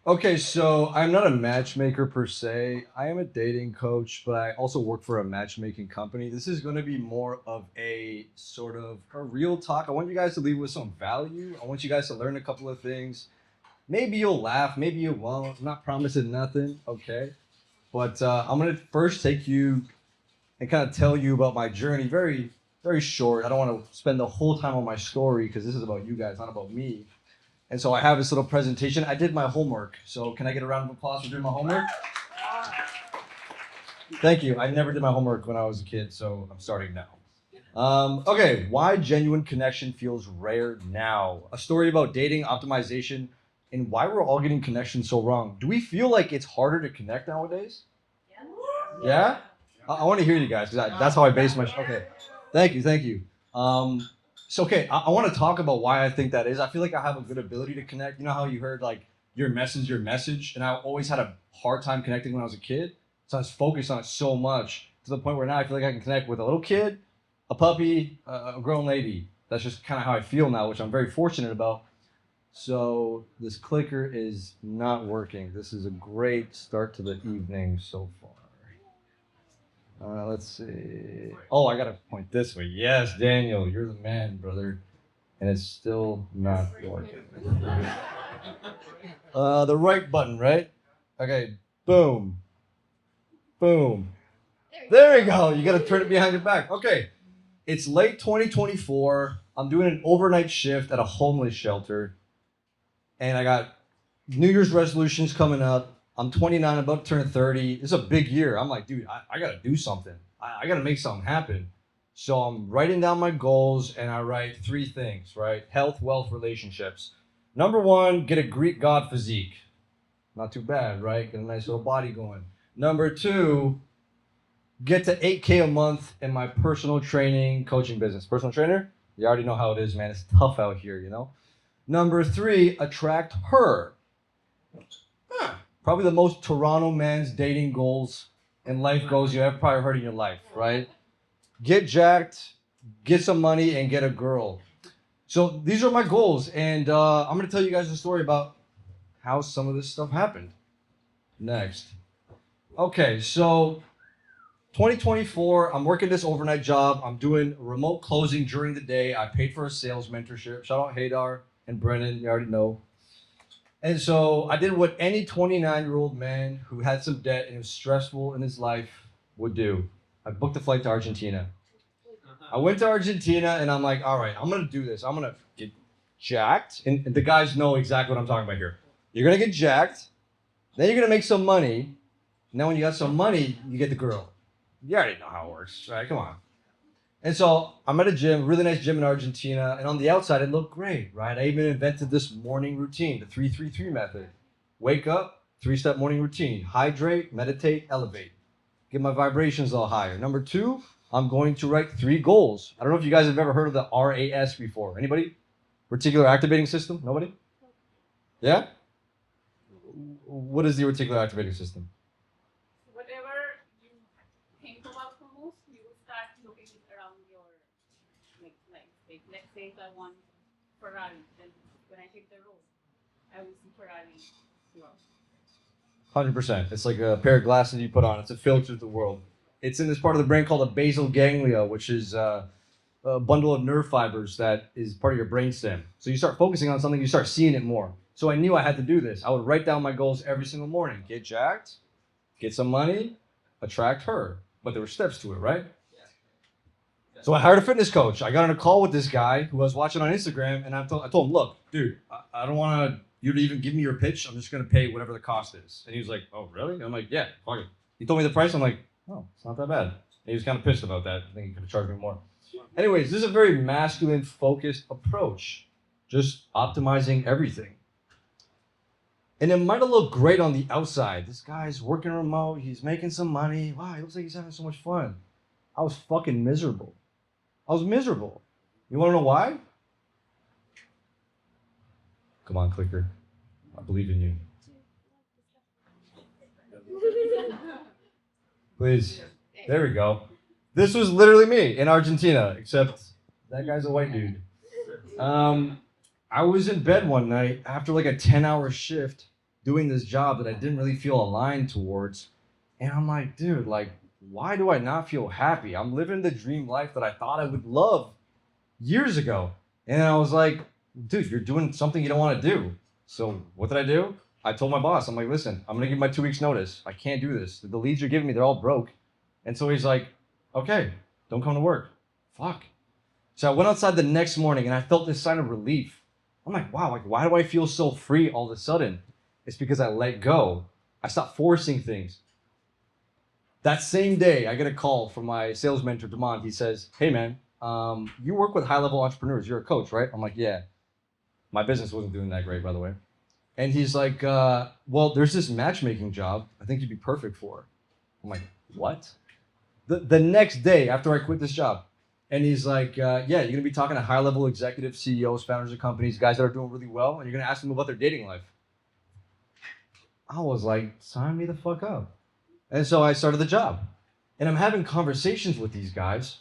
Okay, so I'm not a matchmaker per se. I am a dating coach, but I also work for a matchmaking company. This is going to be more of a sort of a real talk. I want you guys to leave with some value. I want you guys to learn a couple of things. Maybe you'll laugh, maybe you won't. I'm not promising nothing, okay? But I'm going to first take you and kind of tell you about my journey. Very, very short. I don't want to spend the whole time on my story because this is about you guys, not about me. And so I have this little presentation. I did my homework. So can I get a round of applause for doing my homework? Thank you. I never did my homework when I was a kid, so I'm starting now. Okay, why genuine connection feels rare now? A story about dating, optimization, and why we're all getting connection so wrong. Do we feel like it's harder to connect nowadays? Yeah? I want to hear you guys because that's how I base my. Okay, thank you, thank you. So okay, I want to talk about why I think that is. I feel like I have a good ability to connect. You know how you heard like your message, and I always had a hard time connecting when I was a kid. So I was focused on it so much to the point where now I feel like I can connect with a little kid, a puppy, a grown lady. That's just kind of how I feel now, which I'm very fortunate about. So this clicker is not working. This is a great start to the evening so far. Let's see. Oh, I gotta point this way. Yes, Daniel, you're the man, brother. And it's still not working. The right button, right? Okay. Boom. Boom. There you go. You gotta turn it behind your back. Okay. It's late 2024. I'm doing an overnight shift at a homeless shelter, and I got New Year's resolutions coming up. I'm 29, about to turn 30. It's a big year. I'm like, dude, I got to do something. I got to make something happen. So I'm writing down my goals, and I write three things, right? Health, wealth, relationships. Number one, get a Greek god physique. Not too bad, right? Get a nice little body going. Number two, get to 8K a month in my personal training coaching business. Personal trainer? You already know how it is, man. It's tough out here, you know? Number three, attract her. Probably the most Toronto man's dating goals and life goals you ever probably heard in your life, right? Get jacked, get some money, and get a girl. So these are my goals, and I'm gonna tell you guys a story about how some of this stuff happened. Next. Okay, so 2024, I'm working this overnight job. I'm doing remote closing during the day. I paid for a sales mentorship. Shout out Hadar and Brennan, you already know. And so I did what any 29-year-old man who had some debt and was stressful in his life would do. I booked a flight to Argentina. I went to Argentina and I'm like, all right, I'm gonna do this. I'm gonna get jacked. And the guys know exactly what I'm talking about here. You're gonna get jacked, then you're gonna make some money. Now when you got some money, you get the girl. You already know how it works, right? Come on. And so I'm at a gym, really nice gym in Argentina, and on the outside it looked great, right? I even invented this morning routine, the 3-3-3 method. Wake up, three-step morning routine. Hydrate, meditate, elevate. Get my vibrations all higher. Number two, I'm going to write three goals. I don't know if you guys have ever heard of the RAS before. Anybody? Reticular activating system? Nobody? Yeah? What is the reticular activating system? Whatever you think about the most, you will start looking around your like let's say if I want Ferrari, then when I take the road, I will see Ferrari throughout. 100%. It's like a pair of glasses you put on. It's a filter to the world. It's in this part of the brain called the basal ganglia, which is a bundle of nerve fibers that is part of your brainstem. So you start focusing on something, you start seeing it more. So I knew I had to do this. I would write down my goals every single morning. Get jacked, get some money, attract her. But there were steps to it, right? So I hired a fitness coach. I got on a call with this guy who I was watching on Instagram, and I told him, look, dude, I don't want you to even give me your pitch. I'm just going to pay whatever the cost is. And he was like, oh, really? And I'm like, yeah, fuck it. He told me the price. I'm like, oh, it's not that bad. And he was kind of pissed about that. I think he could have charged me more. Anyways, this is a very masculine focused approach, just optimizing everything. And it might have looked great on the outside. This guy's working remote, he's making some money. Wow, he looks like he's having so much fun. I was fucking miserable. I was miserable. You want to know why? Come on, clicker. I believe in you. Please. There we go. This was literally me in Argentina, except that guy's a white dude. Um, I was in bed one night after like a 10-hour shift, doing this job that I didn't really feel aligned towards. And I'm like, dude, like, why do I not feel happy? I'm living the dream life that I thought I would love years ago. And I was like, dude, you're doing something you don't want to do. So what did I do? I told my boss, I'm like, listen, I'm gonna give my 2 weeks notice. I can't do this. The leads you're giving me, they're all broke. And so he's like, okay, don't come to work. Fuck. So I went outside the next morning and I felt this sign of relief. I'm like, wow, like why do I feel so free all of a sudden? It's because I let go. I stopped forcing things. That same day, I get a call from my sales mentor, Damon. He says, hey man, you work with high-level entrepreneurs. You're a coach, right? I'm like, yeah. My business wasn't doing that great, by the way. And he's like, well, there's this matchmaking job I think you'd be perfect for. I'm like, what? The next day after I quit this job. And he's like, yeah, you're going to be talking to high-level executives, CEOs, founders of companies, guys that are doing really well, and you're going to ask them about their dating life. I was like, sign me the fuck up. And so I started the job. And I'm having conversations with these guys.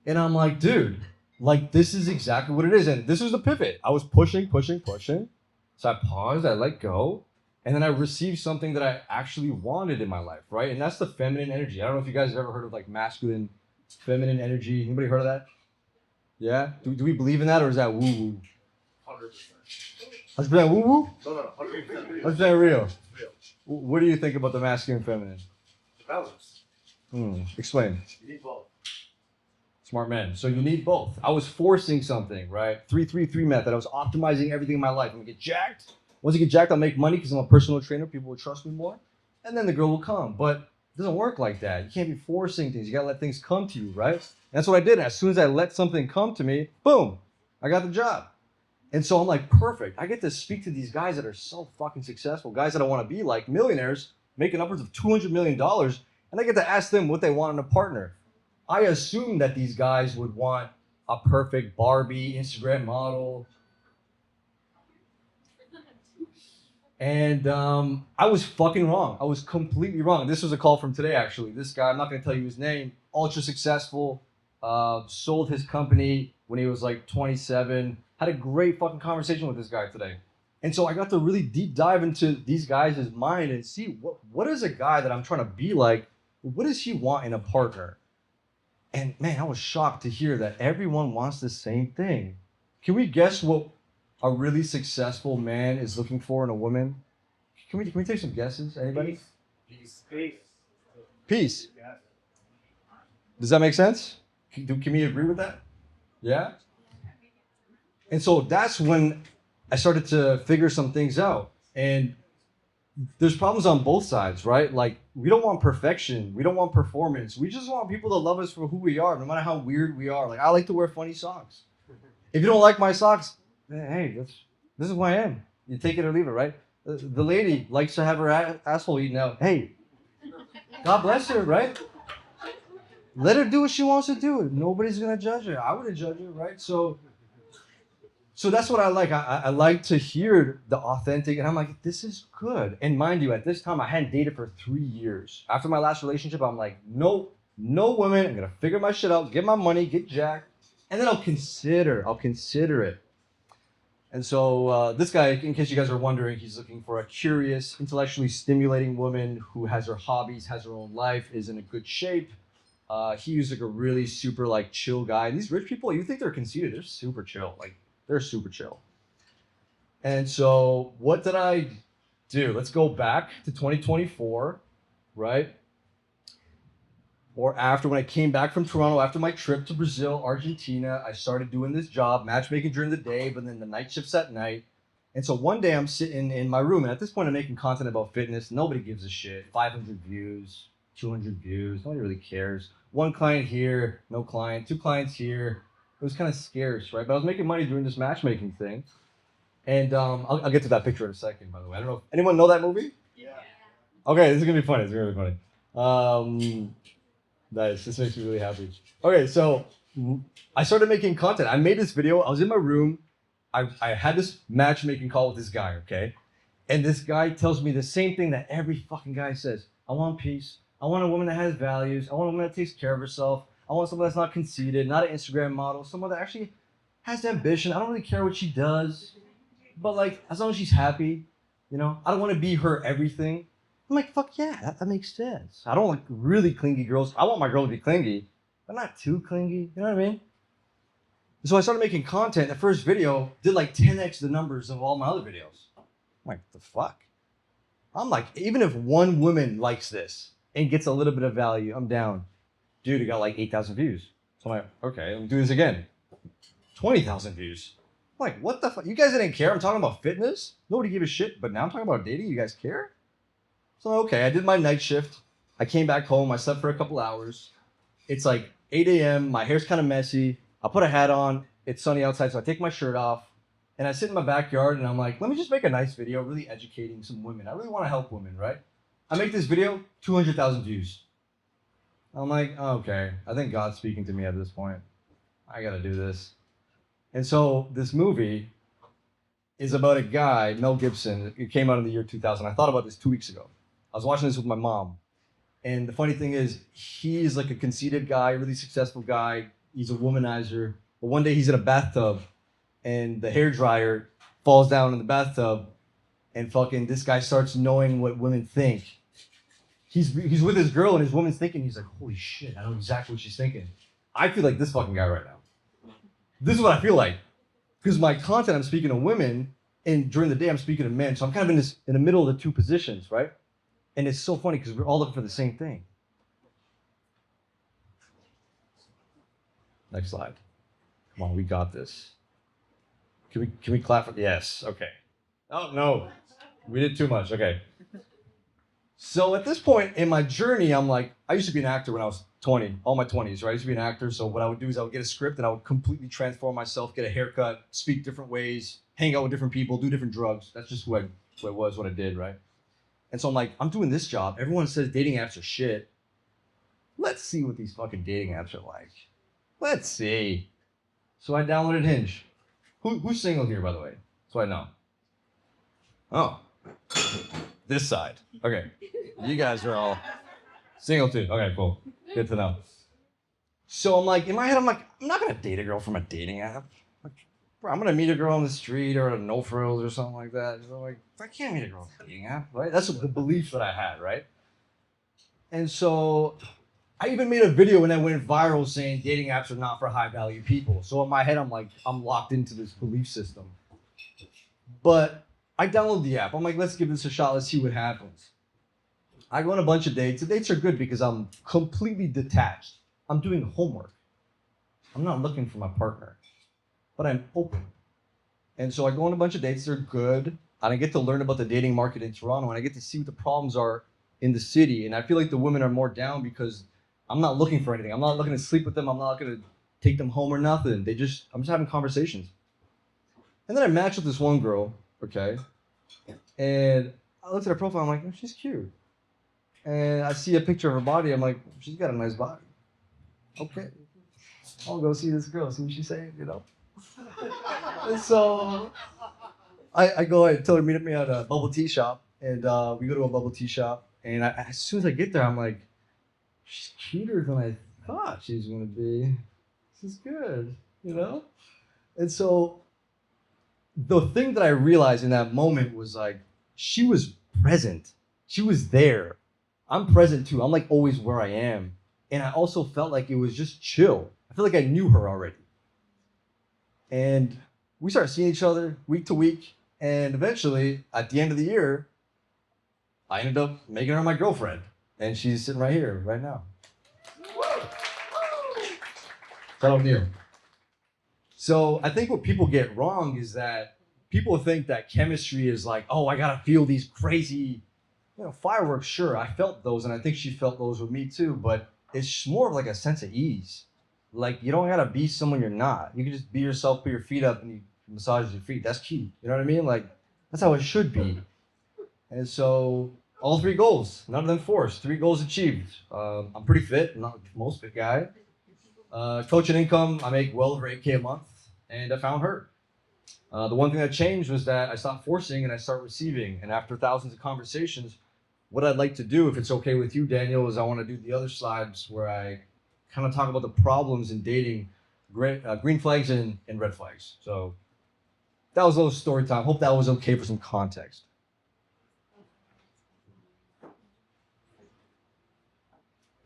And I'm like, dude, like this is exactly what it is. And this was the pivot. I was pushing. So I paused, I let go. And then I received something that I actually wanted in my life, right? And that's the feminine energy. I don't know if you guys have ever heard of like masculine, feminine energy. Anybody heard of that? Yeah? Do we believe in that or is that woo-woo? 100%. 100% woo-woo? No, 100%. 100% real. Real. What do you think about the masculine and feminine? Balance. Explain. You need both. Smart man. So you need both. I was forcing something, right? 3-3-3 method. I was optimizing everything in my life. I'm gonna get jacked. Once I get jacked, I'll make money because I'm a personal trainer. People will trust me more. And then the girl will come. But it doesn't work like that. You can't be forcing things. You gotta let things come to you, right? And that's what I did. As soon as I let something come to me, boom, I got the job. And so I'm like, perfect. I get to speak to these guys that are so fucking successful, guys that I want to be like, millionaires, making upwards of $200 million. And I get to ask them what they want in a partner. I assumed that these guys would want a perfect Barbie Instagram model. And I was fucking wrong. I was completely wrong. This was a call from today, actually. This guy, I'm not going to tell you his name, ultra successful, sold his company when he was like 27. Had a great fucking conversation with this guy today. And so I got to really deep dive into these guys' mind and see what is a guy that I'm trying to be like, what does he want in a partner? And man, I was shocked to hear that everyone wants the same thing. Can we guess what a really successful man is looking for in a woman? Can we take some guesses? Anybody? Peace. Peace. Yeah. Does that make sense? Can we agree with that? Yeah? And so that's when I started to figure some things out. And there's problems on both sides, right? Like, we don't want perfection. We don't want performance. We just want people to love us for who we are, no matter how weird we are. Like, I like to wear funny socks. If you don't like my socks, hey, this is who I am. You take it or leave it, right? The lady likes to have her asshole eaten out. Hey, God bless her, right? Let her do what she wants to do. Nobody's going to judge her. I wouldn't judge her, right? So that's what I like. I like to hear the authentic, and I'm like, this is good. And mind you, at this time, I hadn't dated for 3 years. After my last relationship, I'm like, no women. I'm gonna figure my shit out, get my money, get jacked, and then I'll consider it. And so this guy, in case you guys are wondering, he's looking for a curious, intellectually stimulating woman who has her hobbies, has her own life, is in a good shape. He was like a really super like chill guy. And these rich people, you think they're conceited, they're super chill. Like, they're super chill. And so what did I do? Let's go back to 2024, right? Or after, when I came back from Toronto, after my trip to Brazil, Argentina, I started doing this job, matchmaking during the day, but then the night shifts at night. And so one day I'm sitting in my room, and at this point I'm making content about fitness. Nobody gives a shit. 500 views, 200 views, nobody really cares. One client here, no client, 2 clients here. It was kind of scarce, right? But I was making money doing this matchmaking thing. And I'll get to that picture in a second, by the way. I don't know. Anyone know that movie? Yeah. Okay, this is going to be funny. It's going to be funny. Nice. This makes me really happy. Okay, so I started making content. I made this video. I was in my room. I had this matchmaking call with this guy, okay? And this guy tells me the same thing that every fucking guy says. I want peace. I want a woman that has values. I want a woman that takes care of herself. I want someone that's not conceited, not an Instagram model, someone that actually has ambition. I don't really care what she does, but like, as long as she's happy, You know, I don't want to be her everything. I'm like, fuck yeah, that makes sense. I don't like really clingy girls. I want my girl to be clingy, but not too clingy. You know what I mean? So I started making content. The first video did like 10x the numbers of all my other videos. I'm like, the fuck? I'm like, even if one woman likes this and gets a little bit of value, I'm down. Dude, it got like 8,000 views. So I'm like, okay, let me do this again. 20,000 views. I'm like, what the fuck? You guys didn't care. I'm talking about fitness. Nobody gave a shit. But now I'm talking about dating. You guys care? So okay, I did my night shift. I came back home. I slept for a couple hours. It's like 8 a.m. My hair's kind of messy. I put a hat on. It's sunny outside, so I take my shirt off. And I sit in my backyard and I'm like, let me just make a nice video, really educating some women. I really want to help women, right? I make this video, 200,000 views. I'm like, oh, okay, I think God's speaking to me at this point. I gotta do this. And so this movie is about a guy, Mel Gibson. It came out in the year 2000. I thought about this 2 weeks ago. I was watching this with my mom. And the funny thing is, he's like a conceited guy, really successful guy. He's a womanizer. But one day he's in a bathtub and the hairdryer falls down in the bathtub and fucking this guy starts knowing what women think. He's with his girl and his woman's thinking, he's like, holy shit, I know exactly what she's thinking. I feel like this fucking guy right now. This is what I feel like. Because my content, I'm speaking to women, and during the day, I'm speaking to men. So I'm kind of in the middle of the two positions, right? And it's so funny because we're all looking for the same thing. Next slide. Come on, we got this. Can we clap for, yes, okay. Oh, no, we did too much, okay. So at this point in my journey, I'm like, I used to be an actor when I was 20, all my 20s, right? I used to be an actor, so what I would do is I would get a script and I would completely transform myself, get a haircut, speak different ways, hang out with different people, do different drugs. That's just who I was, what I did, right? And so I'm like, I'm doing this job. Everyone says dating apps are shit. Let's see what these fucking dating apps are like. Let's see. So I downloaded Hinge. Who's single here, by the way? So I know. Oh. This side. Okay. You guys are all single too. Okay, cool. Good to know. So I'm like, in my head, I'm like, I'm not gonna date a girl from a dating app. Like, bro, I'm gonna meet a girl on the street or at a No Frills or something like that. So like, I can't meet a girl on a dating app, right? That's the belief that I had, right? And so I even made a video and that went viral saying dating apps are not for high value people. So in my head, I'm like, I'm locked into this belief system. But I download the app. I'm like, let's give this a shot. Let's see what happens. I go on a bunch of dates. The dates are good because I'm completely detached. I'm doing homework. I'm not looking for my partner, but I'm open. And so I go on a bunch of dates. They're good. And I get to learn about the dating market in Toronto, and I get to see what the problems are in the city. And I feel like the women are more down because I'm not looking for anything. I'm not looking to sleep with them. I'm not going to take them home or nothing. I'm just having conversations. And then I matched with this one girl. Okay. And I looked at her profile, I'm like, oh, she's cute. And I see a picture of her body, I'm like, she's got a nice body. Okay. I'll go see this girl, see what she's saying, you know. And so I go, I tell her meet me at a bubble tea shop, and we go to a bubble tea shop, and as soon as I get there, I'm like, she's cuter than I thought she was gonna be. This is good, you know? And so the thing that I realized in that moment was like, she was present. She was there. I'm present too. I'm like always where I am. And I also felt like it was just chill. I feel like I knew her already. And we started seeing each other week to week. And eventually, at the end of the year, I ended up making her my girlfriend. And she's sitting right here, right now. Shout out Neil. So I think what people get wrong is that people think that chemistry is like, oh, I gotta feel these crazy, fireworks. Sure, I felt those, and I think she felt those with me too. But it's more of like a sense of ease. Like you don't gotta be someone you're not. You can just be yourself, put your feet up, and you massage your feet. That's cute. You know what I mean? Like that's how it should be. And so all 3 goals, none of them forced. 3 goals achieved. I'm pretty fit, not the most fit guy. Coaching income, I make well over $8K a month. And I found her. The one thing that changed was that I stopped forcing and I started receiving. And after thousands of conversations, what I'd like to do, if it's okay with you, Daniel, is I want to do the other slides where I kind of talk about the problems in dating, green flags and red flags. So that was a little story time. Hope that was okay for some context.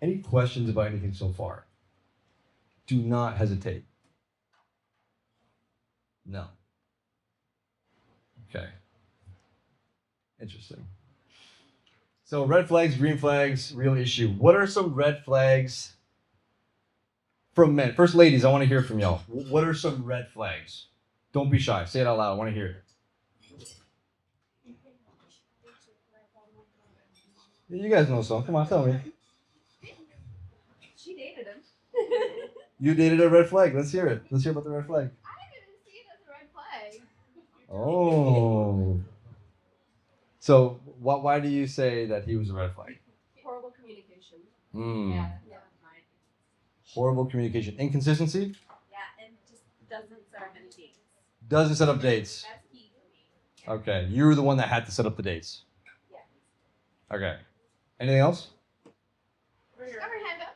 Any questions about anything so far? Do not hesitate. No. Okay. Interesting. So red flags, green flags, real issue. What are some red flags from men? First, ladies, I want to hear from y'all. What are some red flags? Don't be shy. Say it out loud. I want to hear it. You guys know some. Come on, tell me. She dated him. You dated a red flag. Let's hear it. Let's hear about the red flag. I didn't see it as a red flag. Oh. So why do you say that he was a red flag? Horrible communication. Hmm. Yeah. Horrible communication. Inconsistency? Yeah, and just doesn't set up any dates. Doesn't set up dates. That's key for me. Okay. You were the one that had to set up the dates. Yeah. Okay. Anything else? Got her hand up.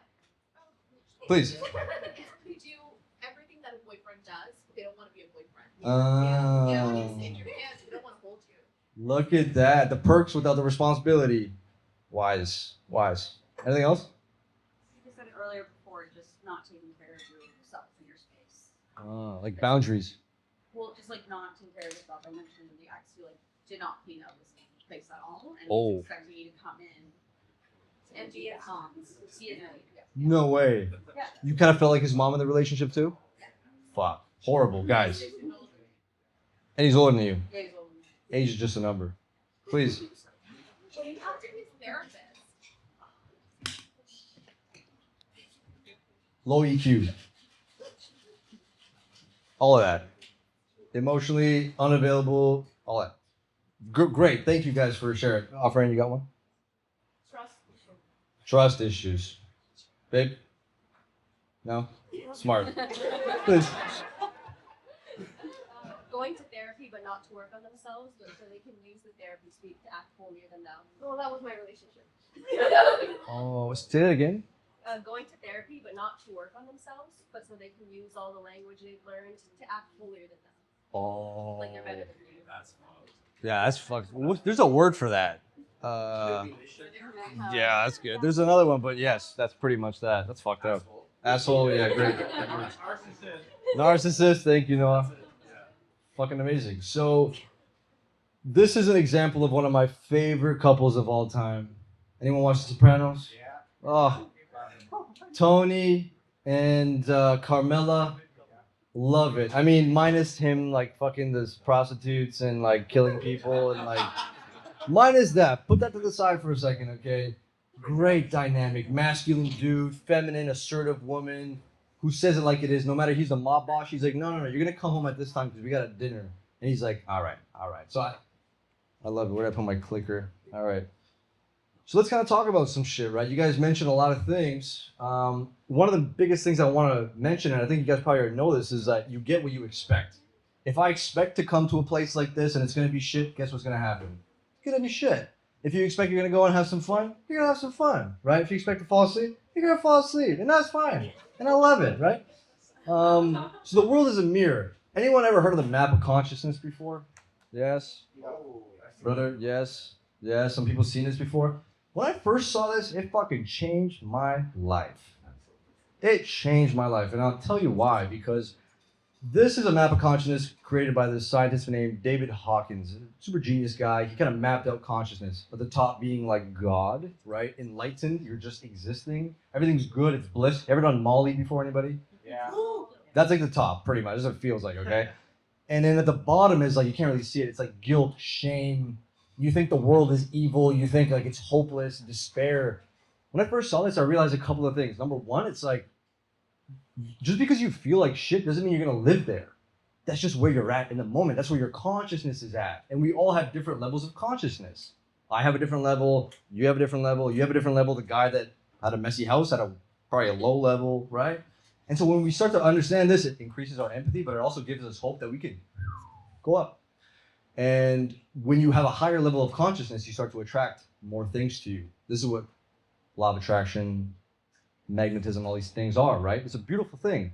Please. They do everything that a boyfriend does, but they don't want to be a boyfriend. Yeah, when you sit your hands, they don't want to hold you. Look at that. The perks without the responsibility. Wise. Wise. Anything else? You said it earlier before, just not taking care of yourself and your space. Like boundaries. Well, just like not taking care of yourself. I mentioned the ex who like did not clean up this place at all, and Oh. was expecting you to come in and be at see it. No way. Yeah. You kind of felt like his mom in the relationship too? Fuck. Horrible, guys. And he's older than you. Yeah, he's old. Age is just a number. Please. Well, you have to be a therapist. Low EQ. All of that. Emotionally unavailable. All that. Great. Thank you guys for sharing. Offering, you got one? Trust. Trust issues. Babe? No? Smart. Please. Going to therapy, but not to work on themselves, but so they can use the therapy speak to act holier than thou. Well, that was my relationship. Oh, say it again. Going to therapy, but not to work on themselves, but so they can use all the language they've learned to act holier than thou. Oh. Like they're better than you. That's fucked. Yeah, that's fucked. There's a word for that. Yeah, that's good. There's another one, but yes, that's pretty much that. That's fucked up. Asshole, yeah, great. Narcissist, thank you, Noah. Fucking amazing. So, this is an example of one of my favorite couples of all time. Anyone watch The Sopranos? Yeah. Oh, Tony and Carmela. Love it. I mean, minus him like fucking those prostitutes and like killing people and like minus that. Put that to the side for a second, okay? Great dynamic. Masculine dude, feminine, assertive woman who says it like it is. No matter he's the mob boss, she's like, no, you're gonna come home at this time because we got a dinner. And he's like, all right. So I love it. Where did I put my clicker? All right. So let's kind of talk about some shit, right? You guys mentioned a lot of things. One of the biggest things I want to mention, and I think you guys probably already know this, is that you get what you expect. If I expect to come to a place like this and it's going to be shit, guess what's going to happen? It's going to be shit. If you expect you're going to go and have some fun, you're going to have some fun, right? If you expect to fall asleep, you're going to fall asleep, and that's fine. And I love it, right? So the world is a mirror. Anyone ever heard of the map of consciousness before? Yes? Brother, yes? Yeah, some people seen this before. When I first saw this, it fucking changed my life. It changed my life, and I'll tell you why. Because this is a map of consciousness created by this scientist named David Hawkins, a super genius guy. He kind of mapped out consciousness, at the top being like God, right? Enlightened, you're just existing. Everything's good, it's bliss. Ever done Molly before, anybody? Yeah. That's like the top, pretty much. That's what it feels like, okay? And then at the bottom is like, you can't really see it. It's like guilt, shame. You think the world is evil. You think like it's hopeless, despair. When I first saw this, I realized a couple of things. Number one, it's like, just because you feel like shit doesn't mean you're going to live there. That's just where you're at in the moment. That's where your consciousness is at. And we all have different levels of consciousness. I have a different level. You have a different level. You have a different level. The guy that had a messy house had probably a low level, right? And so when we start to understand this, it increases our empathy, but it also gives us hope that we can go up. And when you have a higher level of consciousness, you start to attract more things to you. This is what law of attraction, magnetism, all these things are, right? It's a beautiful thing.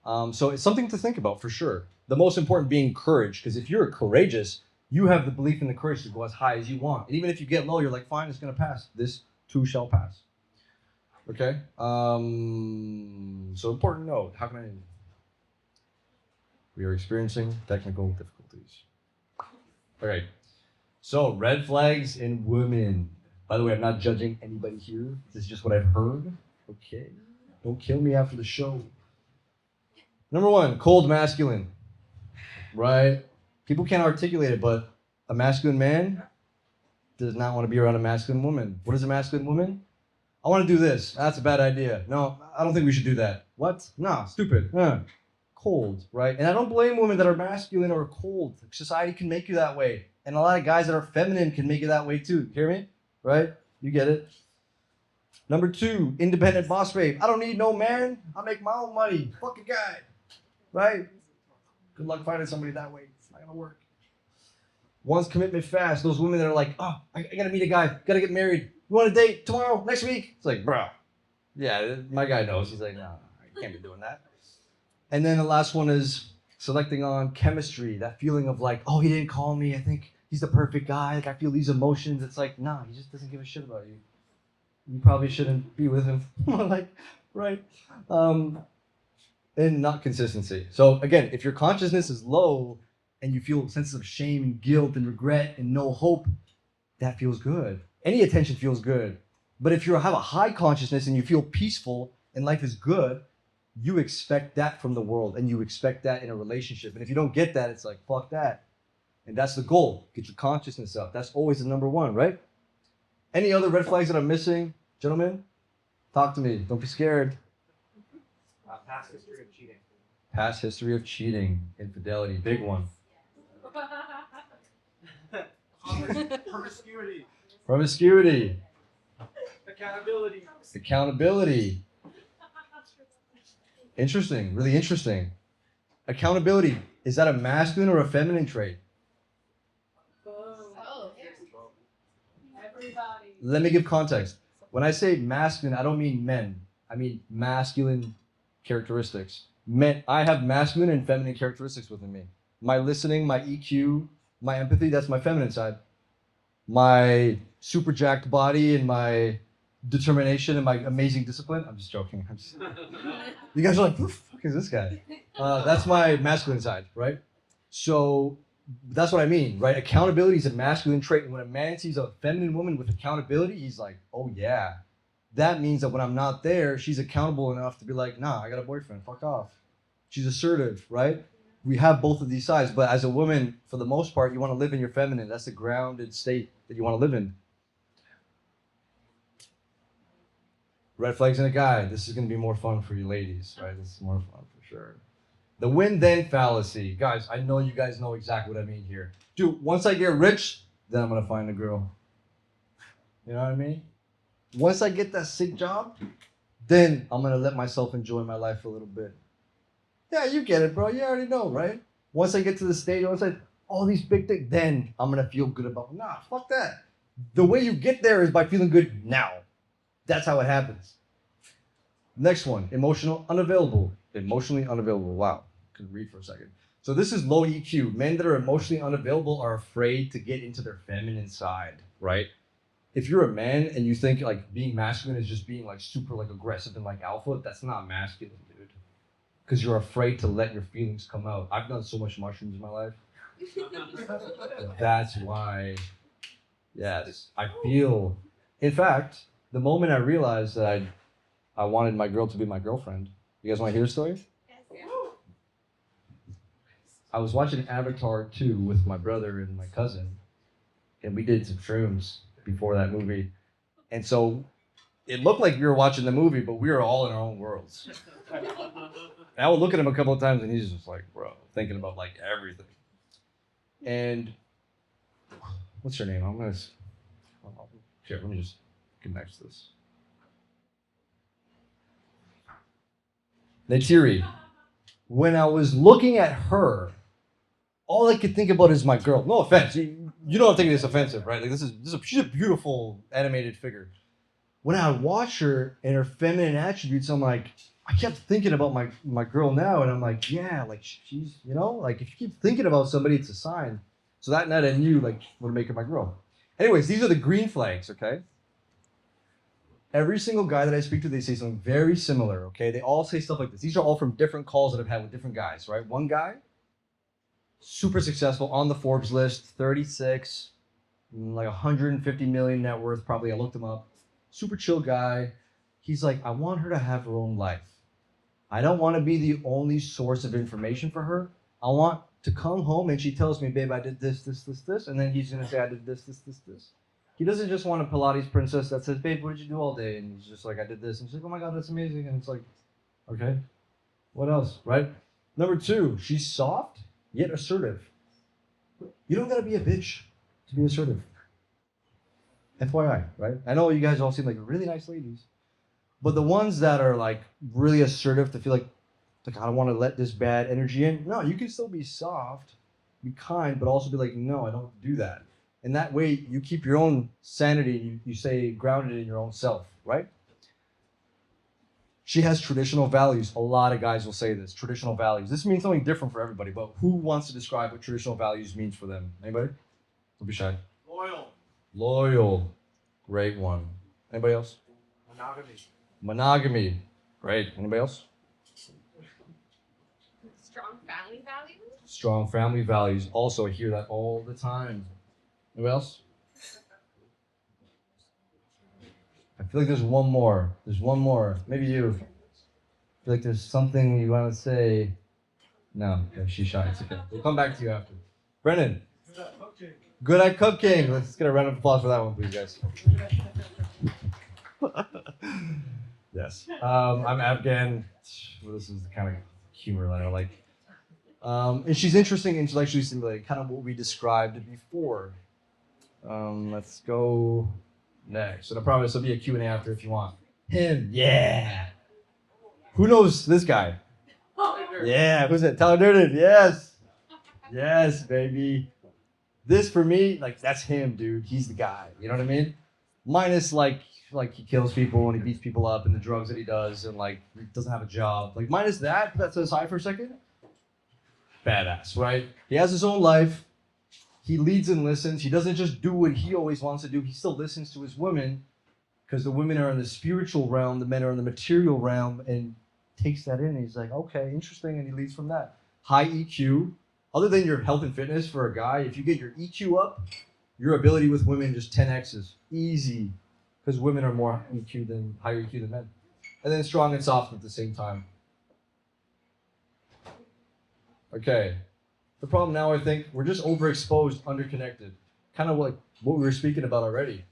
So it's something to think about for sure. The most important being courage, because if you're courageous, you have the belief and the courage to go as high as you want. And even if you get low, you're like, fine, it's going to pass. This too shall pass. Okay. So important note. How can I? We are experiencing technical difficulties. All right. So red flags in women. By the way, I'm not judging anybody here. This is just what I've heard. Okay. Don't kill me after the show. Number one, cold masculine. Right? People can't articulate it, but a masculine man does not want to be around a masculine woman. What is a masculine woman? I want to do this. That's a bad idea. No, I don't think we should do that. What? Nah, stupid. Cold, right? And I don't blame women that are masculine or cold. Society can make you that way. And a lot of guys that are feminine can make you that way too. Hear me? Right? You get it. Number two, independent boss babe. I don't need no man. I make my own money. Fuck a guy. Right? Good luck finding somebody that way. It's not gonna work. Wants commitment fast. Those women that are like, oh, I gotta meet a guy, gotta get married. You want a date tomorrow, next week? It's like, bro. Yeah, my guy knows. He's like, no, I can't be doing that. And then the last one is selecting on chemistry. That feeling of like, oh, he didn't call me. I think he's the perfect guy. Like I feel these emotions. It's like, nah, he just doesn't give a shit about you. You probably shouldn't be with him. Like, right? And not consistency. So again, if your consciousness is low and you feel senses of shame and guilt and regret and no hope, that feels good. Any attention feels good. But if you have a high consciousness and you feel peaceful and life is good, you expect that from the world and you expect that in a relationship. And if you don't get that, it's like, fuck that. And that's the goal. Get your consciousness up. That's always the number one, right? Any other red flags that I'm missing? Gentlemen, talk to me. Don't be scared. Past history of cheating. Past history of cheating, infidelity, big one. Promiscuity. Promiscuity, Accountability. accountability. Interesting, really interesting. Accountability, is that a masculine or a feminine trait? Oh, Everybody. Let me give context. When I say masculine, I don't mean men. I mean masculine characteristics. Men, I have masculine and feminine characteristics within me. My listening, my EQ, my empathy, that's my feminine side. My super jacked body and my determination and my amazing discipline. I'm just joking. You guys are like, who the fuck is this guy? That's my masculine side, right? So that's what I mean, right? Accountability is a masculine trait. And when a man sees a feminine woman with accountability, he's like, oh yeah. That means that when I'm not there, she's accountable enough to be like, nah, I got a boyfriend, fuck off. She's assertive, right? We have both of these sides, but as a woman, for the most part, you want to live in your feminine. That's the grounded state that you want to live in. Red flags in a guy. This is going to be more fun for you ladies, right? This is more fun for sure. The win-then fallacy. Guys, I know you guys know exactly what I mean here. Dude, once I get rich, then I'm going to find a girl. You know what I mean? Once I get that sick job, then I'm going to let myself enjoy my life a little bit. Yeah, you get it, bro. You already know, right? Once I get to the stage, once I all these big things, then I'm going to feel good about it. Nah, fuck that. The way you get there is by feeling good now. That's how it happens. Next one, emotional unavailable. Emotionally unavailable. Wow. Couldn't read for a second. So this is low EQ. Men that are emotionally unavailable are afraid to get into their feminine side, right? If you're a man and you think like being masculine is just being like super like aggressive and like alpha, that's not masculine, dude. Because you're afraid to let your feelings come out. I've done so much mushrooms in my life. That's why, yes, I feel. In fact, the moment I realized that I wanted my girl to be my girlfriend. You guys want to hear the story? I was watching Avatar 2 with my brother and my cousin, and we did some shrooms before that movie. And so it looked like we were watching the movie, but we were all in our own worlds. And I would look at him a couple of times, and he's just like, bro, thinking about like everything. And what's her name? I'm gonna. Here, let me just connect this. Neytiri. When I was looking at her, all I could think about is my girl. No offense, you don't think this offensive, right? Like she's a beautiful animated figure. When I watch her and her feminine attributes, I'm like, I kept thinking about my girl now, and I'm like, yeah, like she's, like if you keep thinking about somebody, it's a sign. So that night I knew like I want to make her my girl. Anyways, these are the green flags, okay? Every single guy that I speak to, they say something very similar, okay? They all say stuff like this. These are all from different calls that I've had with different guys, right? One guy, super successful on the Forbes list, 36, like 150 million net worth, probably. I looked him up. Super chill guy. He's like, I want her to have her own life. I don't want to be the only source of information for her. I want to come home and she tells me, babe, I did this, and then he's gonna say, I did this. He doesn't just want a Pilates princess that says, babe, what did you do all day? And he's just like, I did this. And she's like, oh my God, that's amazing. And it's like, okay, what else, right? Number 2, she's soft, yet assertive. You don't gotta be a bitch to be assertive. FYI, right? I know you guys all seem like really nice ladies, but the ones that are like really assertive to feel like I don't want to let this bad energy in. No, you can still be soft, be kind, but also be like, no, I don't do that. And that way you keep your own sanity, you stay grounded in your own self, right? She has traditional values. A lot of guys will say this, traditional values. This means something different for everybody, but who wants to describe what traditional values means for them? Anybody? Don't be shy. Loyal. Great one. Anybody else? Monogamy. Great. Anybody else? Strong family values. Strong family values. Also, I hear that all the time. Anybody else? I feel like there's one more. Maybe you. I feel like there's something you want to say. No, okay, she's shy. It's okay. We'll come back to you after. Brennan. Good at cooking. Let's get a round of applause for that one, please, guys. Yes. I'm Afghan. Well, this is the kind of humor that I like. And she's interesting, intellectually stimulating, kind of what we described before. Let's go next. And I promise there'll be a Q&A after if you want. Him, yeah. Who knows this guy? Yeah, who's it? Tyler Durden, yes. Yes, baby. This for me, like that's him, dude. He's the guy. You know what I mean? Minus like he kills people and he beats people up and the drugs that he does and like he doesn't have a job. Like minus that, that's aside for a second. Badass, right? He has his own life. He leads and listens. He doesn't just do what he always wants to do. He still listens to his women because the women are in the spiritual realm, the men are in the material realm, and takes that in. And he's like, okay, interesting, and he leads from that. High EQ. Other than your health and fitness for a guy, if you get your EQ up, your ability with women just 10x's. Easy. Because women are more higher EQ than men. And then strong and soft at the same time. Okay. The problem now, I think, we're just overexposed, underconnected. Kind of like what we were speaking about already.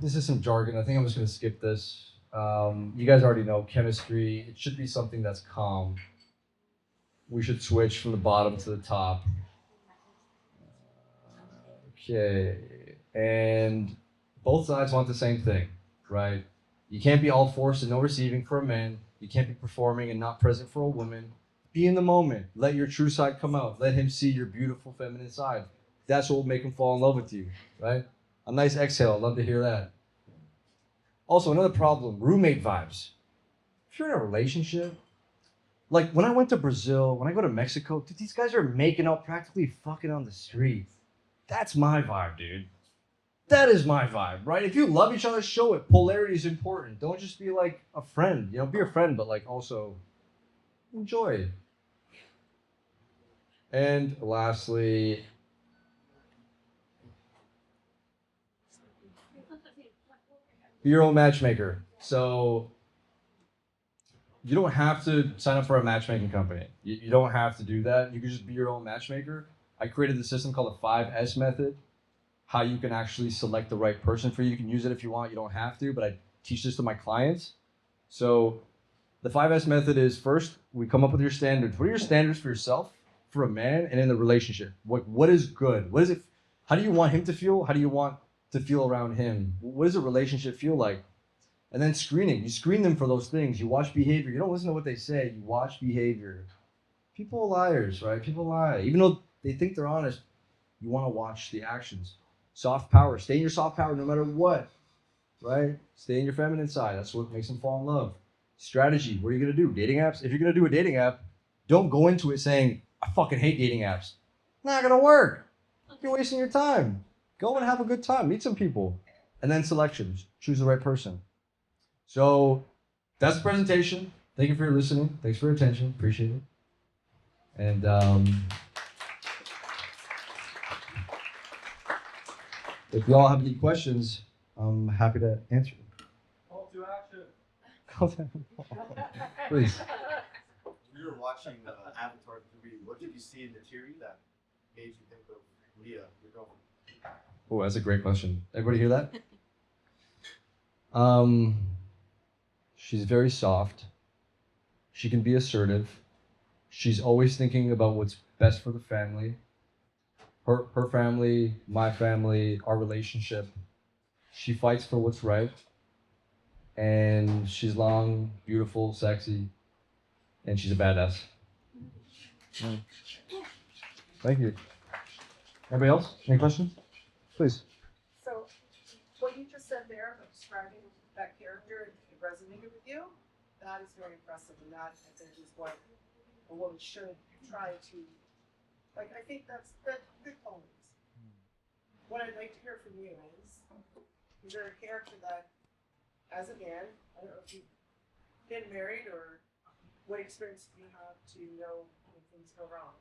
This is some jargon. I think I'm just going to skip this. You guys already know chemistry. It should be something that's calm. We should switch from the bottom to the top. Okay. And both sides want the same thing, right? You can't be all force and no receiving for a man. You can't be performing and not present for a woman. Be in the moment. Let your true side come out. Let him see your beautiful feminine side. That's what will make him fall in love with you, right? A nice exhale. I'd love to hear that. Also, another problem, roommate vibes. If you're in a relationship, like when I went to Brazil, when I go to Mexico, dude, these guys are making out, practically fucking on the street. That's my vibe, dude. That is my vibe, right? If you love each other, show it. Polarity is important. Don't just be like a friend. You know, be a friend, but like also enjoy. And lastly, be your own matchmaker. So you don't have to sign up for a matchmaking company. You don't have to do that. You can just be your own matchmaker. I created the system called the 5S method, how you can actually select the right person for you. You can use it if you want. You don't have to, but I teach this to my clients. So the 5S method is first, we come up with your standards. What are your standards for yourself, for a man, and in the relationship? What is good? What is it? How do you want him to feel? How do you want to feel around him? What does a relationship feel like? And then screening. You screen them for those things. You watch behavior. You don't listen to what they say. You watch behavior. People are liars, right? People lie. Even though they think they're honest, you want to watch the actions. Soft power. Stay in your soft power no matter what, right? Stay in your feminine side. That's what makes them fall in love. Strategy. What are you going to do? Dating apps? If you're going to do a dating app, don't go into it saying, I fucking hate dating apps. Not going to work. You're wasting your time. Go and have a good time. Meet some people. and then selection. Choose the right person. So that's the presentation. Thank you for listening. Thanks for your attention. Appreciate it. And if y'all have any questions, I'm happy to answer them. Call to action. Please. We were watching Avatar 3. What did you see in the theory that made you think of Leah, your girlfriend? Oh, that's a great question. Everybody hear that? She's very soft. She can be assertive. She's always thinking about what's best for the family. Her family, my family, our relationship. She fights for what's right. And she's long, beautiful, sexy, and she's a badass. Thank you. Anybody else? Any questions? Please. So, what you just said there about describing that character, it resonated with you. That is very impressive, and that I think is what a woman should try to. Like, I think that's good qualities. What I'd like to hear from you is there a character that, as a man, I don't know if you've been married or what experience do you have to know when things go wrong?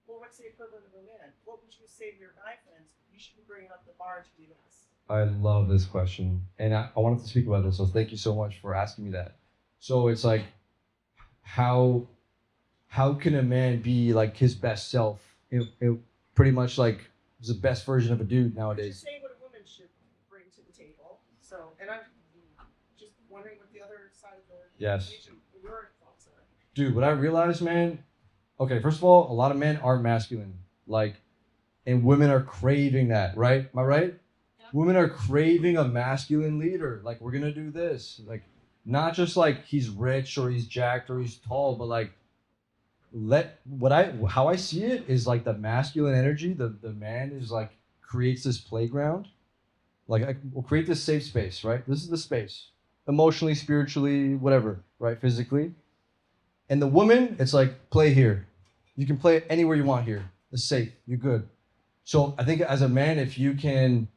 Well, what's the equivalent of a man? What would you say to your guy friends? You should be bringing up the bar to do this. I love this question. And I wanted to speak about this, so thank you so much for asking me that. So it's like, how can a man be like his best self? It pretty much like is the best version of a dude nowadays. Just saying what a woman should bring to the table. So, and I'm just wondering what the other side of the Yes. equation, your thoughts are. Dude, what I realized, man, okay, first of all, a lot of men aren't masculine. Like, and women are craving that, right? Am I right? Yeah. Women are craving a masculine leader. Like, we're gonna do this. Like, not just like he's rich or he's jacked or he's tall, but like how I see it is like the masculine energy, the man is like creates this playground. Like we'll create this safe space, right? This is the space. Emotionally, spiritually, whatever, right? Physically. And the woman, it's like, play here. You can play it anywhere you want here. It's safe. You're good. So I think as a man, if you can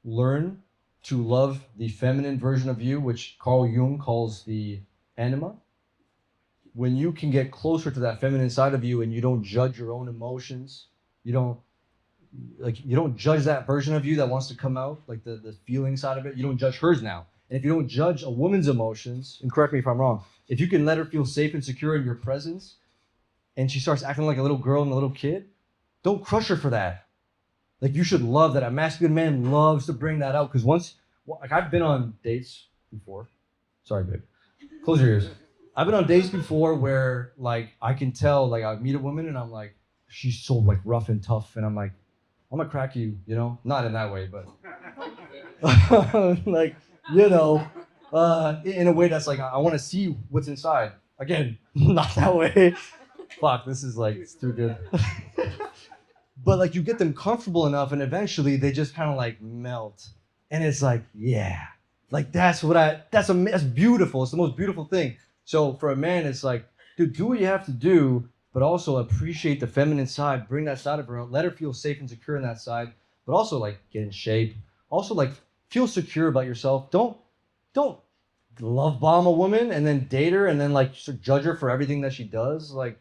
learn to love the feminine version of you, which Carl Jung calls the anima, when you can get closer to that feminine side of you and you don't judge your own emotions, you don't judge that version of you that wants to come out, like the feeling side of it, you don't judge hers now. And if you don't judge a woman's emotions, and correct me if I'm wrong, if you can let her feel safe and secure in your presence, and she starts acting like a little girl and a little kid, don't crush her for that. Like, you should love that. A masculine man loves to bring that out, because like I've been on dates before. Sorry, babe. Close your ears. I've been on dates before where, like, I can tell, like, I meet a woman and I'm like, she's so, like, rough and tough, and I'm like, I'm gonna crack you, you know? Not in that way, but like, you know, in a way that's like, I want to see what's inside. Again, not that way. Fuck, this is like, it's too good. But like, you get them comfortable enough, and eventually they just kind of like melt, and it's like, yeah, like that's beautiful. It's the most beautiful thing. So for a man, it's like, dude, do what you have to do, but also appreciate the feminine side. Bring that side of her out. Let her feel safe and secure in that side, but also like get in shape. Also like feel secure about yourself. Don't love bomb a woman and then date her and then like judge her for everything that she does. Like,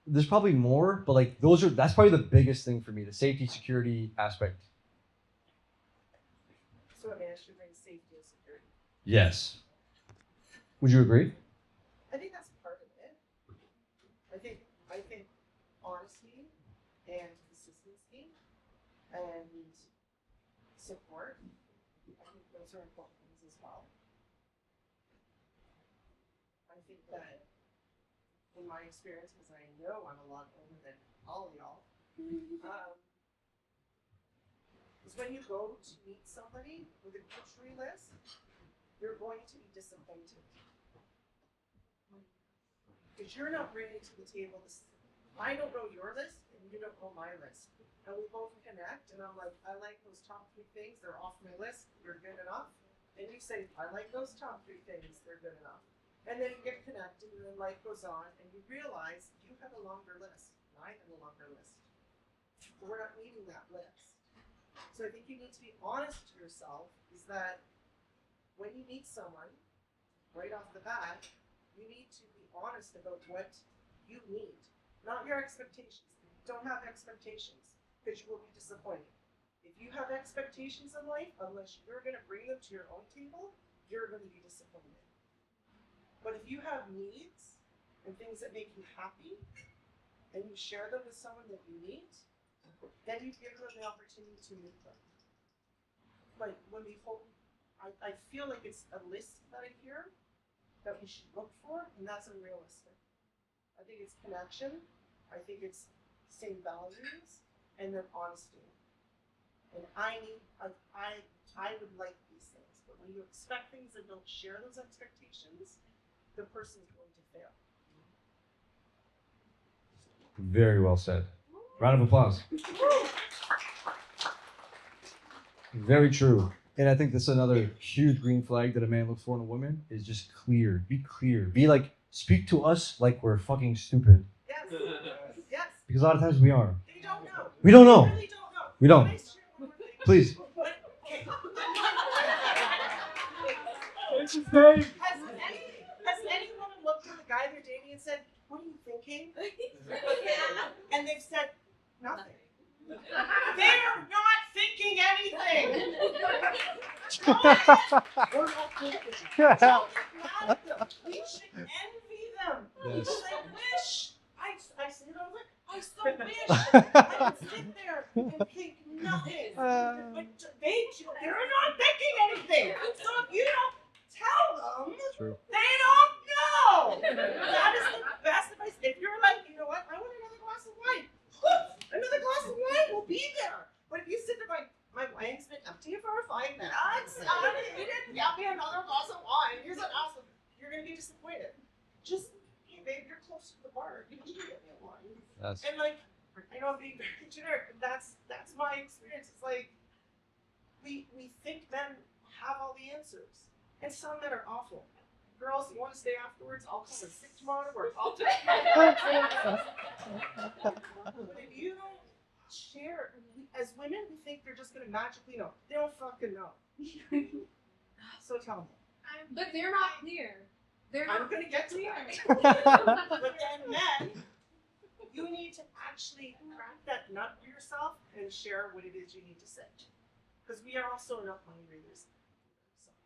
there's probably more, but like that's probably the biggest thing for me, the safety, security aspect. So a man should bring safety and security. Yes. Would you agree? I think that's part of it. I think honesty and consistency and support. I think those are important things as well. I think that in my experience, because I know I'm a lot older than all of y'all, is when you go to meet somebody with a grocery list, you're going to be disappointed. Because you're not bringing to the table this. I don't know your list, and you don't know my list. And we both connect, and I'm like, I like those top 3 things, they're off my list, they're good enough. And you say, I like those top 3 things, they're good enough. And then you get connected, and then life goes on, and you realize you have a longer list, and I have a longer list. But we're not meeting that list. So I think you need to be honest to yourself. Is that when you meet someone, right off the bat, you need to be honest about what you need, not your expectations. Don't have expectations because you will be disappointed. If you have expectations in life, unless you're going to bring them to your own table, you're going to be disappointed. But if you have needs and things that make you happy, and you share them with someone that you meet, then you give them the opportunity to meet them. But when we hold, I feel like it's a list that I hear that we should look for, and that's unrealistic. I think it's connection. I think it's same values, and then honesty. And I would like these things, but when you expect things and don't share those expectations, the person is going to fail. Very well said. Round of applause. Very true. And I think that's another huge green flag that a man looks for in a woman is just clear. Be clear. Be like, speak to us like we're fucking stupid. Yes. Yes. Because a lot of times we are. They don't know. We don't know. They really don't know. We don't. Can I share one more thing? Please. Okay. It's his name. Has any woman looked at the guy they're dating and said, "What are you thinking?" And they've said nothing. They're not thinking anything. We're not thinking. Don't get mad at them. We should envy them. Yes. Because I wish. I said it over. I so wish I could sit there and think nothing. But they're not thinking anything. So if you don't tell them, True. they don't know. That is the best advice. If you're like, you know what, I want another glass of wine. Another glass of wine will be there. But if you sit there going, my wine's been empty for 5 minutes, you didn't get me another glass of wine. Here's an awesome. You're gonna be disappointed. Just, hey babe, you're close to the bar. You can get me a wine. That's And like, I know I'm being very generic, but that's my experience. It's like we think men have all the answers, and some men are awful. Girls, you want to stay afterwards? I'll come and sick tomorrow to work. I'll take my But if you don't share, as women, we think they're just gonna magically know. They don't fucking know. So tell me. But they're not clear. They're I'm not gonna get to clear. that. But then men, you need to actually crack that nut for yourself and share what it is you need to say. Because we are also not mind readers.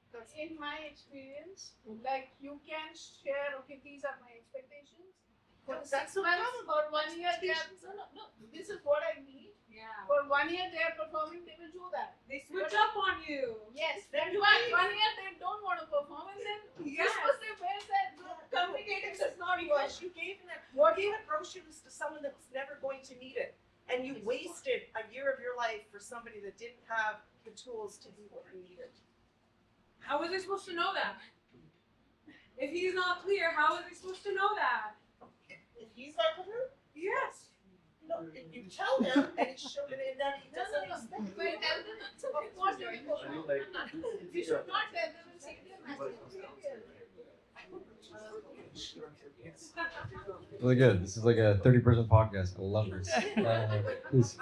So that's In my experience, like you can share, okay, these are my expectations. that's the Well, problem. for 1 year they are, no, this is what I need. Yeah. For 1 year they are performing, they will do that. They switch up on you. Yes, Then but 1 year they don't want to perform, and then you're Yes. supposed to say that communicating does not work. Because you gave a grocery list to someone that was never going to need it. And you wasted a year of your life for somebody that didn't have the tools to do what you needed. How is they supposed to know that? If he's not clear, how is they supposed to know that? If he's not clear, Yes. no, you tell him and it's showing and then he No, doesn't no, expect no. But tell them what you're performing. You should not tell them and say really good. This is like a 30-person podcast. I love this. Please.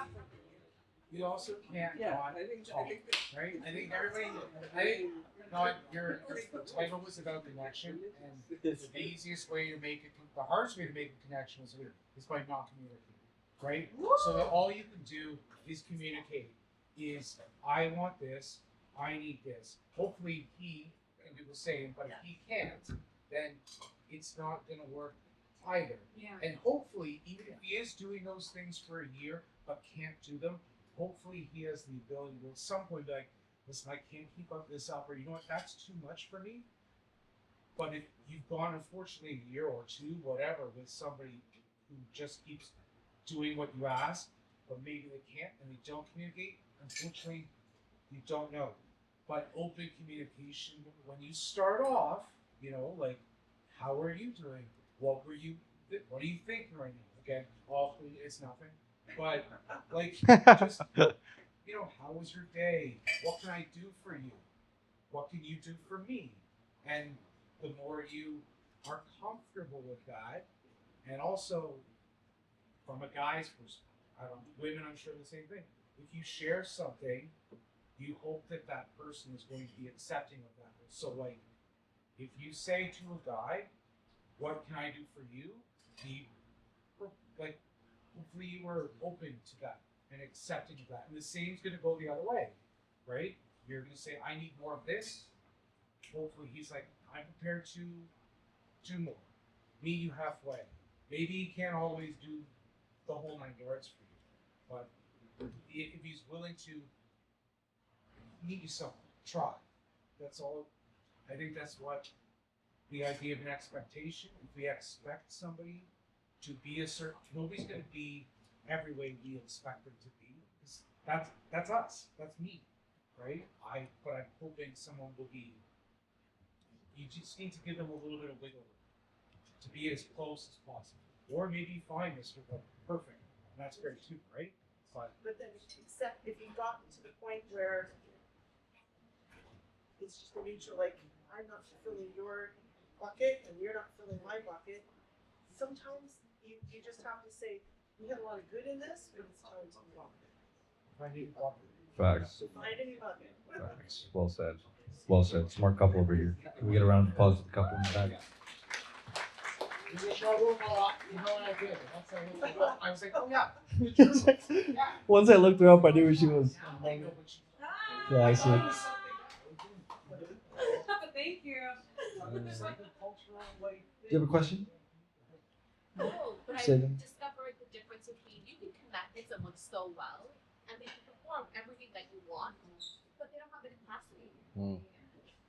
You also can't not talk, right? I think everybody, your title was about connection, and the easiest way to make it, the hardest way to make a connection is by not communicating, right? So that all you can do is communicate. Is I want this, I need this. Hopefully he can do the same, but if he can't, then it's not gonna work either. Yeah. And hopefully, even if he is doing those things for a year but can't do them, hopefully he has the ability to at some point be like, listen, I can't keep up this up, or you know what, that's too much for me. But if you've gone, unfortunately, a year or two, whatever, with somebody who just keeps doing what you ask, but maybe they can't and they don't communicate, unfortunately, you don't know. But open communication, when you start off, you know, like, how are you doing? What are you thinking right now? Again, awfully, it's nothing. But, like, just, you know, how was your day? What can I do for you? What can you do for me? And the more you are comfortable with that, and also from a guy's perspective, women, I'm sure the same thing. if you share something, you hope that that person is going to be accepting of that. So like, if you say to a guy, "What can I do for you?" He, like, hopefully you are open to that and accepting of that. And the same's going to go the other way, right? You're going to say, "I need more of this." Hopefully he's like, "I'm prepared to do more. Meet you halfway." Maybe he can't always do the whole 9 yards for you, but if he's willing to meet you somewhere, try. That's all. I think that's what the idea of an expectation. If we expect somebody to be a certain, nobody's going to be every way we expect them to be. That's us. That's me, right? But I'm hoping someone will be. You just need to give them a little bit of wiggle room to be as close as possible, or maybe find Mr. Perfect, and that's great too, right? But then, except if you've gotten to the point where it's just a mutual, like, I'm not filling your bucket and you're not filling my bucket, sometimes you just have to say, we had a lot of good in this, but it's time to move on. I need to walk. Facts. Find a new bucket. Facts. Well said. Well said. Smart couple over here. Can we get a round of applause for the couple in the back? You just no room a lot. You know what I did? Once I looked her up, I was like, "Oh yeah." Once I looked her up, I knew who she was. I know what she- Yeah, I see. Thank you. It's like a cultural, like, Do you have a question? No, but I Say them. discovered the difference between you can connect with someone so well and they can perform everything that you want, but they don't have the capacity. Mm.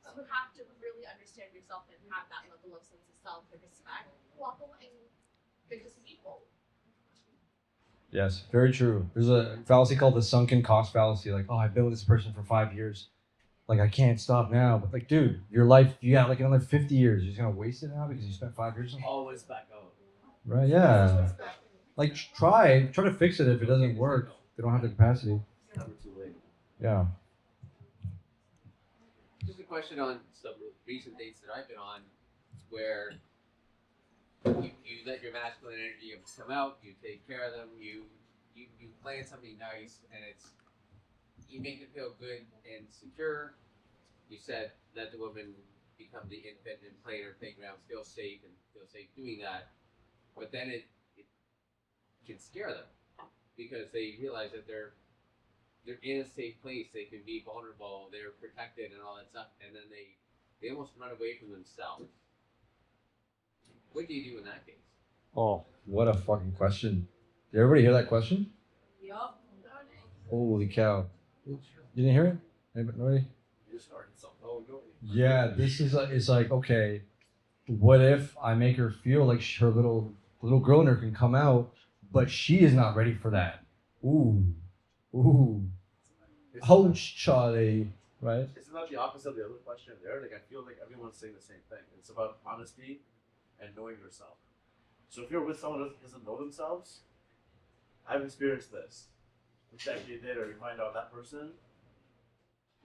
So you have to really understand yourself and have that level of sense of self and respect. Walk away and think of some people. Yes, very true. There's a fallacy called the sunken cost fallacy. Like, oh, I've been with this person for 5 years. Like, I can't stop now. But like, dude, your life, you got like another 50 years. You're just gonna waste it now because you spent 5 years. Always back out. Right? Yeah. Like, try to fix it if it doesn't work. They don't have the capacity. Never too late. Yeah. Just a question on some recent dates that I've been on, where you let your masculine energy come out, you take care of them, you plan something nice, and you make them feel good and secure. You said let the woman become the independent player, playground, feel safe doing that. But then it can scare them because they realize that they're in a safe place, they can be vulnerable, they're protected and all that stuff, and then they almost run away from themselves. What do you do in that case? Oh, what a fucking question. Did everybody hear that question? Yup. Holy cow. You didn't hear it? Nobody? You started something. Oh no. Yeah, this is it's like, okay, what if I make her feel like her little girl in her can come out, but she is not ready for that? Ooh. Ouch, Charlie. Right? It's not the opposite of the other question there. Like, I feel like everyone's saying the same thing. It's about honesty and knowing yourself. So if you're with someone who doesn't know themselves, I've experienced this. A decade later, you find out that person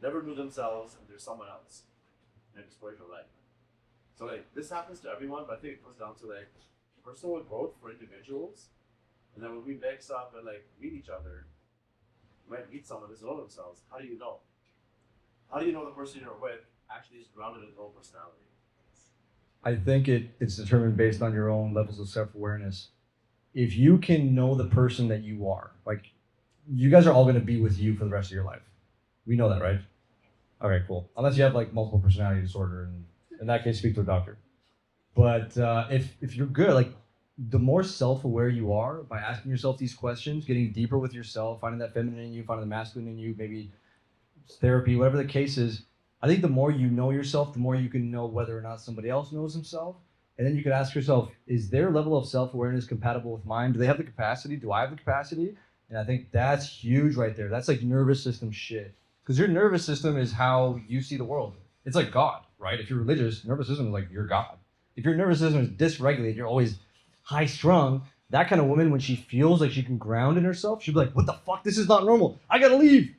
never knew themselves and there's someone else in exploring their life. So like, this happens to everyone, but I think it comes down to like personal growth for individuals. And then when we mix up and like meet each other, you might meet someone who doesn't know themselves. How do you know? How do you know the person you're with actually is grounded in their own personality? I think it's determined based on your own levels of self-awareness. If you can know the person that you are, like, you guys are all going to be with you for the rest of your life. We know that, right? Okay, cool. Unless you have like multiple personality disorder, and in that case, speak to a doctor. But if you're good, like, the more self-aware you are by asking yourself these questions, getting deeper with yourself, finding that feminine in you, finding the masculine in you, maybe therapy, whatever the case is, I think the more you know yourself, the more you can know whether or not somebody else knows himself. And then you could ask yourself, is their level of self-awareness compatible with mine? Do they have the capacity? Do I have the capacity? And I think that's huge right there. That's like nervous system shit. Because your nervous system is how you see the world. It's like God, right? If you're religious, nervous system is like your God. If your nervous system is dysregulated, you're always high strung, that kind of woman, when she feels like she can ground in herself, she'll be like, what the fuck? This is not normal. I gotta leave.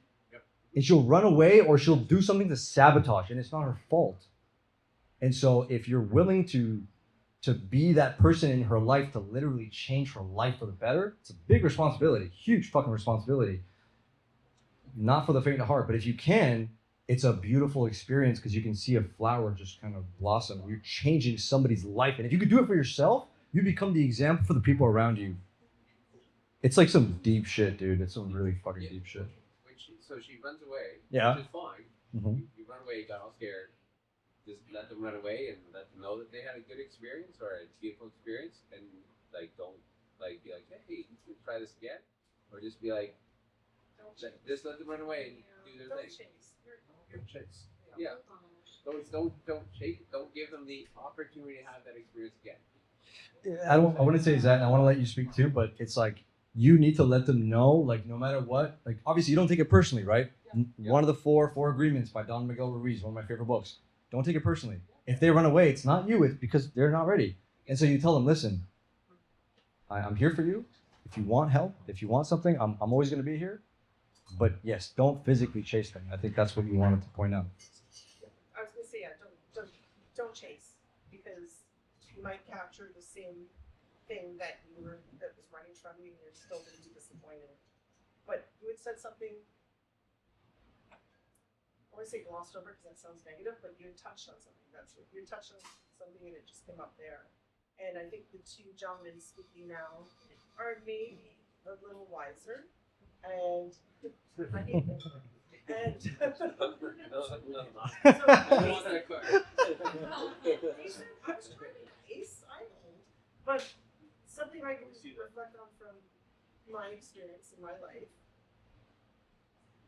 And she'll run away or she'll do something to sabotage, and it's not her fault. And so if you're willing to be that person in her life to literally change her life for the better, it's a big responsibility, huge fucking responsibility. not for the faint of heart, but if you can, it's a beautiful experience because you can see a flower just kind of blossom. You're changing somebody's life. And if you could do it for yourself, you become the example for the people around you. It's like some deep shit, dude. It's some really fucking deep shit. So she runs away, Yeah. which is fine. Mm-hmm. You run away, you got all scared. Just let them run away and let them know that they had a good experience or a beautiful experience, and like don't like be like, hey, try this again, or just be like, just let them run away and do their Don't thing. chase. Chase. Yeah. Don't chase. Don't give them the opportunity to have that experience again. I want to say that, and I want to let you speak too, but it's like you need to let them know, like no matter what, like obviously you don't take it personally, right? Yeah. One of the four agreements by Don Miguel Ruiz, one of my favorite books. Don't take it personally. If they run away, it's not you, it's because they're not ready. And so you tell them, listen, I'm here for you. If you want help, if you want something, I'm always going to be here. But yes, don't physically chase them. I think that's what you wanted to point out. I was gonna say, yeah, don't chase, because you might capture the same thing that was running from you, and you're still gonna be disappointed. But you had said something, I want to say glossed over because that sounds negative, but you had touched on something. You had touched on something and it just came up there. And I think the two gentlemen speaking now are maybe a little wiser, and but something I can reflect on from my experience in my life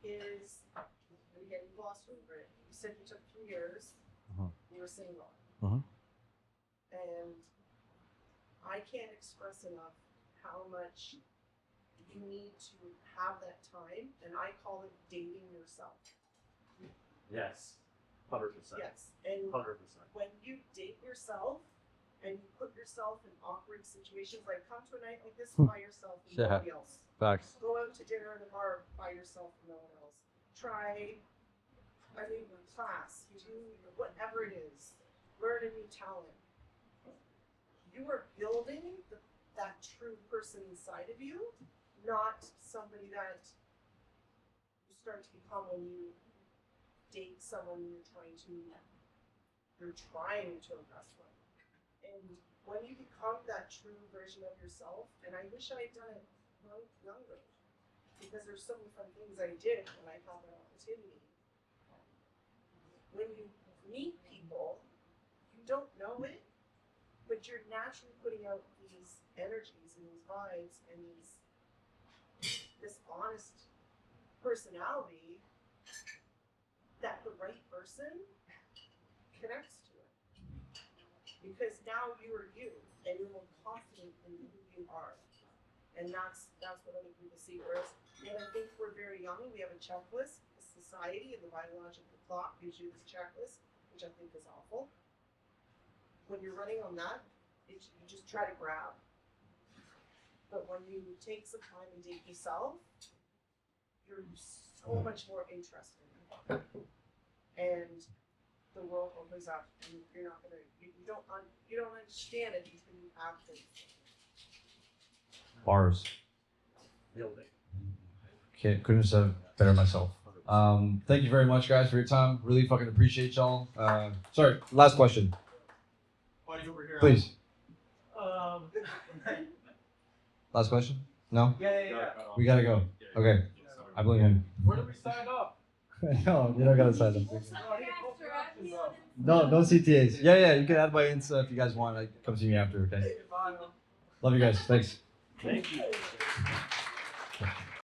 is, and again, you glossed over it. You said you took 3 years. You were single. And I can't express enough how much you need to have that time, and I call it dating yourself. Yes. 100%. Yes, and 100%. when you date yourself and you put yourself in awkward situations, like come to a night like this by yourself and Yeah. nobody else. Facts. Go out to dinner in the bar by yourself and no one else. Try a new class, do whatever it is. Learn a new talent. You are building that true person inside of you, not somebody that you start to become when you date someone you're trying to impress them. And when you become that true version of yourself, and I wish I had done it younger, because there's so many fun things I did when I had that opportunity. When you meet people, you don't know it, but you're naturally putting out these energies and these vibes and this honest personality that the right person connects to it. Because now you are you, and you're more confident in who you are. And that's what other people see. Whereas when I think we're very young, we have a checklist. The society and the biological clock gives you this checklist, which I think is awful. When you're running on that, you just try to grab. But when you take some time and date yourself, you're so much more interested. And the world opens up, and you're not gonna, you don't understand it until you have things. Bars. Nailed it. Okay, couldn't have said it better myself. Thank you very much, guys, for your time. Really fucking appreciate y'all. Sorry, last question. Buddy over here. Please. Um, Last question? No? yeah. We gotta go. Okay. I believe him. Where do we sign up? No, you don't gotta sign up. No CTAs. Yeah, you can add my Insta if you guys want. Like, come see me after, okay? Love you guys. Thanks. Thank you.